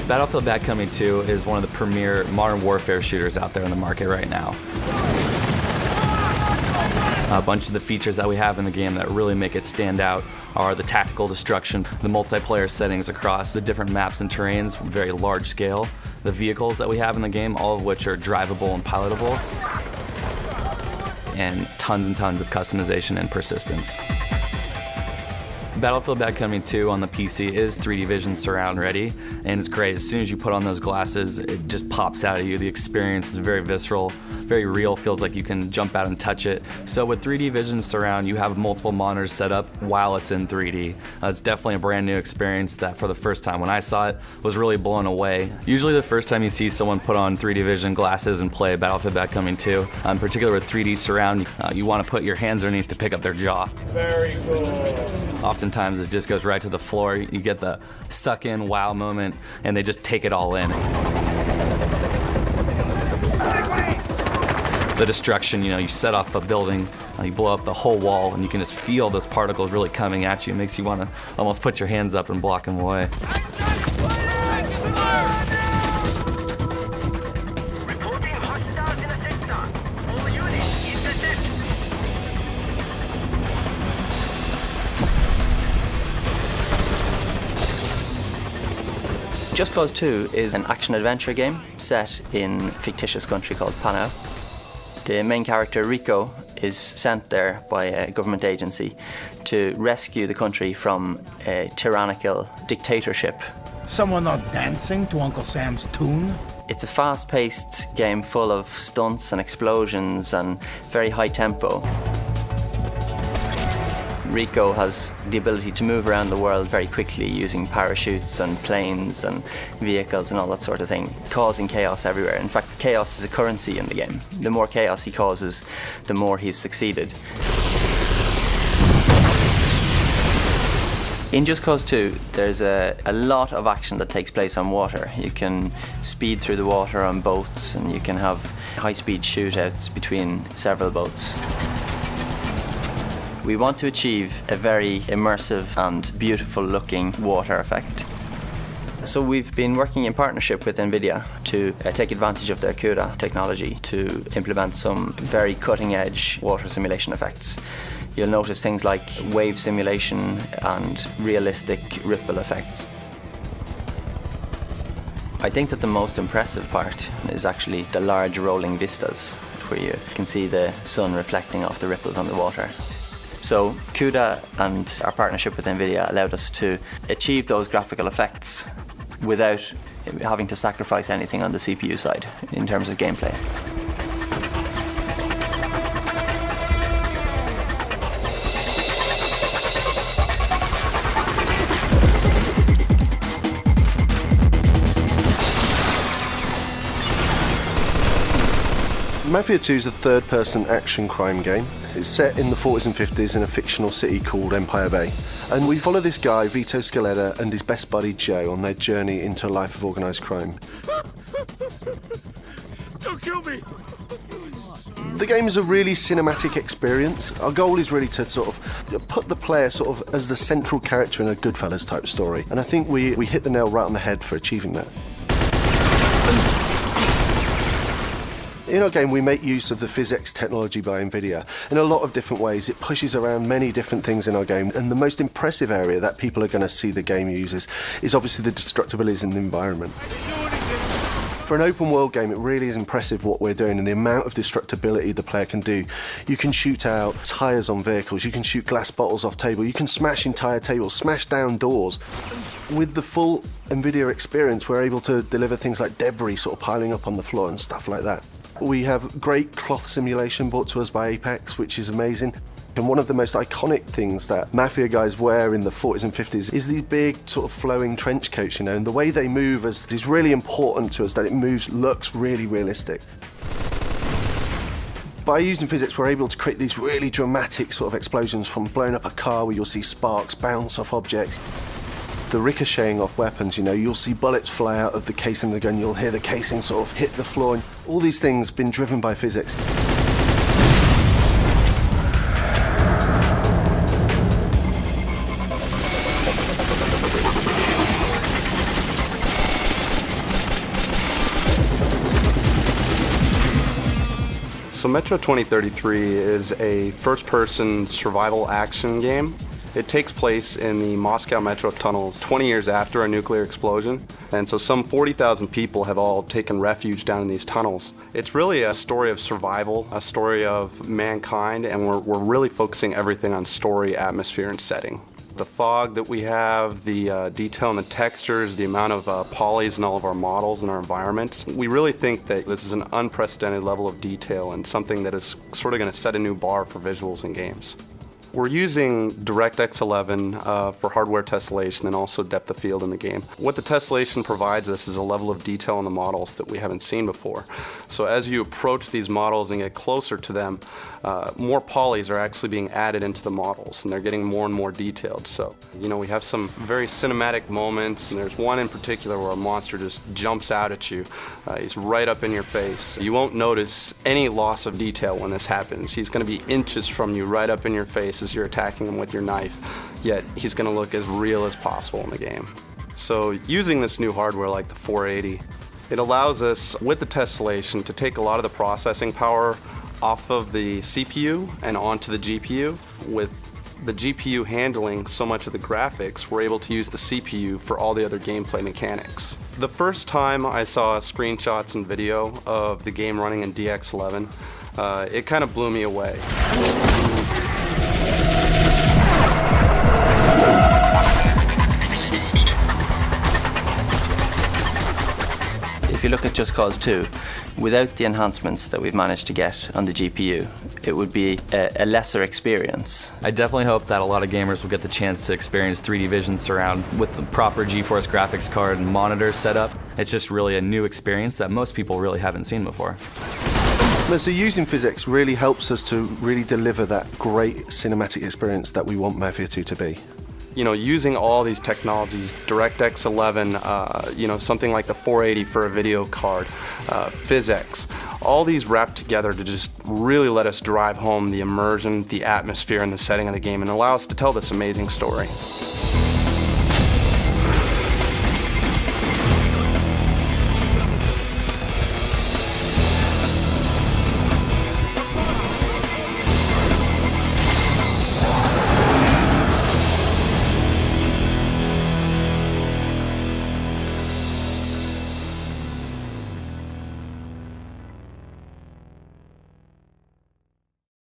Battlefield Bad Company 2 is one of the premier modern warfare shooters out there in the market right now. A bunch of the features that we have in the game that really make it stand out are the tactical destruction, the multiplayer settings across the different maps and terrains, very large scale, the vehicles that we have in the game, all of which are drivable and pilotable, and tons of customization and persistence. Battlefield Bad Company 2 on the PC is 3D Vision surround ready, and it's great. As soon as you put on those glasses, it just pops out at you. The experience is very visceral, very real, feels like you can jump out and touch it. So with 3D Vision surround, you have multiple monitors set up while it's in 3D. It's definitely a brand new experience that for the first time when I saw it was really blown away. Usually the first time you see someone put on 3D Vision glasses and play Battlefield Bad Company 2, in particular with 3D surround, you want to put your hands underneath to pick up their jaw. Very cool. Oftentimes it just goes right to the floor. You get the suck in wow moment and they just take it all in. The destruction, you set off a building, you blow up the whole wall and you can just feel those particles really coming at you. It makes you want to almost put your hands up and block them away. Just Cause 2 is an action-adventure game set in a fictitious country called Panau. The main character, Rico, is sent there by a government agency to rescue the country from a tyrannical dictatorship. Someone not dancing to Uncle Sam's tune? It's a fast-paced game full of stunts and explosions and very high tempo. Rico has the ability to move around the world very quickly using parachutes and planes and vehicles and all that sort of thing, causing chaos everywhere. In fact, chaos is a currency in the game. The more chaos he causes, the more he's succeeded. In Just Cause 2, there's a lot of action that takes place on water. You can speed through the water on boats and you can have high-speed shootouts between several boats. We want to achieve a very immersive and beautiful looking water effect. So we've been working in partnership with Nvidia to take advantage of their CUDA technology to implement some very cutting edge water simulation effects. You'll notice things like wave simulation and realistic ripple effects. I think that the most impressive part is actually the large rolling vistas where you can see the sun reflecting off the ripples on the water. So CUDA and our partnership with Nvidia allowed us to achieve those graphical effects without having to sacrifice anything on the CPU side in terms of gameplay. Mafia 2 is a third-person action crime game. It's set in the 40s and 50s in a fictional city called Empire Bay. And we follow this guy, Vito Scaletta, and his best buddy Joe on their journey into a life of organised crime. Don't kill me! The game is a really cinematic experience. Our goal is really to sort of put the player sort of as the central character in a Goodfellas type story. And I think we hit the nail right on the head for achieving that. In our game, we make use of the physics technology by Nvidia in a lot of different ways. It pushes around many different things in our game, and the most impressive area that people are going to see the game uses is obviously the destructibilities in the environment. For an open world game, it really is impressive what we're doing and the amount of destructibility the player can do. You can shoot out tyres on vehicles, you can shoot glass bottles off tables, you can smash entire tables, smash down doors. With the full Nvidia experience, we're able to deliver things like debris sort of piling up on the floor and stuff like that. We have great cloth simulation brought to us by PAX, which is amazing. And one of the most iconic things that Mafia guys wear in the 40s and 50s is these big sort of flowing trench coats, you know, and the way they move is really important to us, that it looks really realistic. By using physics, we're able to create these really dramatic sort of explosions, from blowing up a car where you'll see sparks bounce off objects, the ricocheting off weapons, you know, you'll see bullets fly out of the casing of the gun, you'll hear the casing sort of hit the floor, and all these things been driven by physics. So Metro 2033 is a first-person survival action game. It takes place in the Moscow metro tunnels 20 years after a nuclear explosion. And so some 40,000 people have all taken refuge down in these tunnels. It's really a story of survival, a story of mankind, and we're really focusing everything on story, atmosphere, and setting. The fog that we have, the detail in the textures, the amount of polys in all of our models and our environments, we really think that this is an unprecedented level of detail and something that is sort of going to set a new bar for visuals in games. We're using DirectX 11 for hardware tessellation and also depth of field in the game. What the tessellation provides us is a level of detail in the models that we haven't seen before. So as you approach these models and get closer to them, more polys are actually being added into the models, and they're getting more and more detailed. So, you know, we have some very cinematic moments, and there's one in particular where a monster just jumps out at you. He's right up in your face. You won't notice any loss of detail when this happens. He's going to be inches from you, right up in your face as you're attacking him with your knife, yet he's going to look as real as possible in the game. So using this new hardware like the 480, it allows us, with the tessellation, to take a lot of the processing power off of the CPU and onto the GPU. With the GPU handling so much of the graphics, we're able to use the CPU for all the other gameplay mechanics. The first time I saw screenshots and video of the game running in DX11, it kind of blew me away. If you look at Just Cause 2, without the enhancements that we've managed to get on the GPU, it would be a lesser experience. I definitely hope that a lot of gamers will get the chance to experience 3D Vision Surround with the proper GeForce graphics card and monitor setup. It's just really a new experience that most people really haven't seen before. So using physics really helps us to really deliver that great cinematic experience that we want Mafia 2 to be. You know, using all these technologies, DirectX 11, you know, something like the 480 for a video card, PhysX, all these wrapped together to just really let us drive home the immersion, the atmosphere, and the setting of the game, and allow us to tell this amazing story.